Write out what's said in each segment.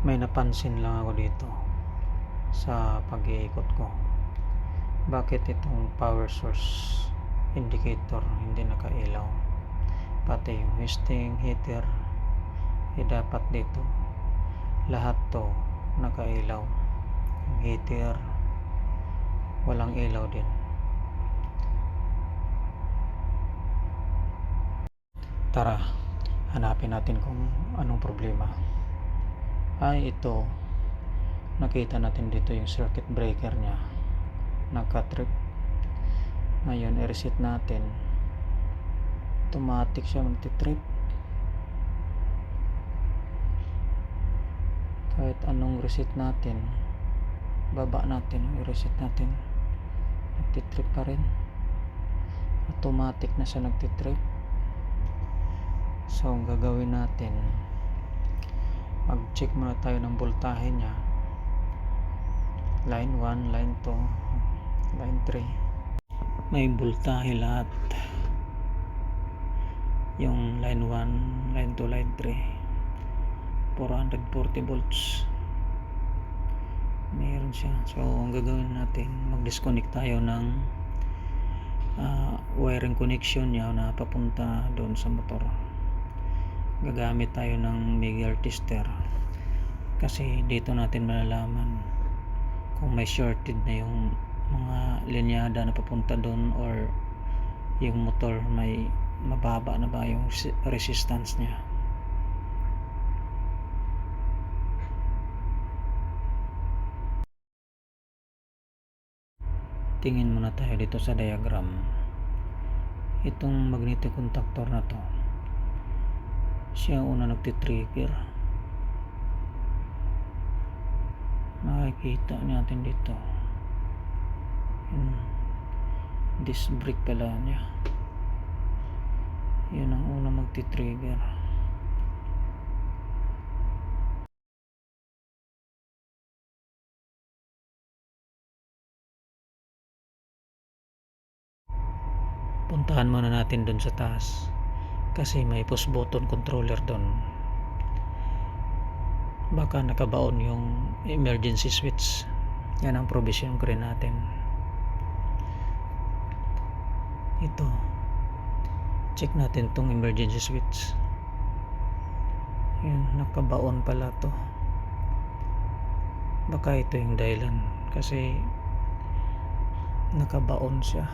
May napansin lang ako dito sa pag-iikot ko. Bakit itong power source indicator hindi nakailaw? Pati yung hoisting heater dapat dito lahat to nakailaw. Yung heater walang ilaw din. Tara, hanapin natin kung anong problema. Ito, nakita natin dito yung circuit breaker nya nagka-trip. Ngayon i-reset natin, automatic siya magti-trip kahit anong reset natin. Baba natin, i-reset natin, nagti-trip pa rin, automatic na siya nagti-trip. So ang gagawin natin, mag-check muna tayo ng voltahe nya, line 1, line 2, line 3. May voltahe lahat, yung line 1, line 2, line 3, 440 volts meron siya. So ang gagawin natin, mag-disconnect tayo ng wiring connection niya na papunta doon sa motor. Gagamit tayo ng Megger tester kasi dito natin malalaman kung may shorted na yung mga linyada na papunta doon or yung motor may mababa na ba yung resistance niya. Tingin muna tayo dito sa diagram. Itong magnetic contactor na to, siya una nagtitrigger. Makikita natin dito disc brake pala niya, yun ang una magtitrigger. Puntahan muna natin dun sa taas kasi may push button controller dun. Baka nakabaon yung emergency switch. Yan ang provision ko rin natin. Ito, check natin tong emergency switch. Yan, nakabaon pala to. Baka ito yung dahilan kasi nakabaon siya,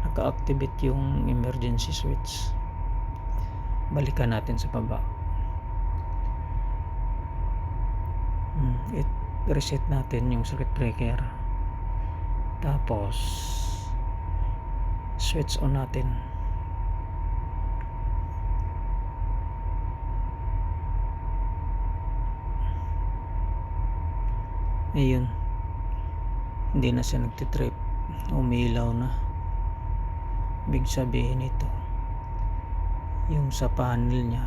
naka-activate yung emergency switch. Balikan natin sa baba. Reset natin yung circuit breaker, tapos switch on natin. Ayun, hindi na siya nagtitrip, umilaw na. Ibig sabihin ito, yung sa panel nya,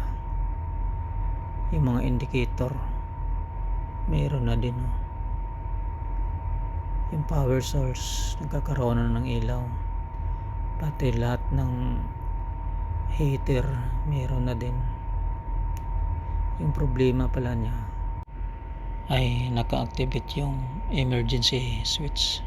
yung mga indicator mayroon na din. Yung power source nagkakaroon na ng ilaw, pati lahat ng heater mayroon na din. Yung problema pala nya ay naka-activate yung emergency switch.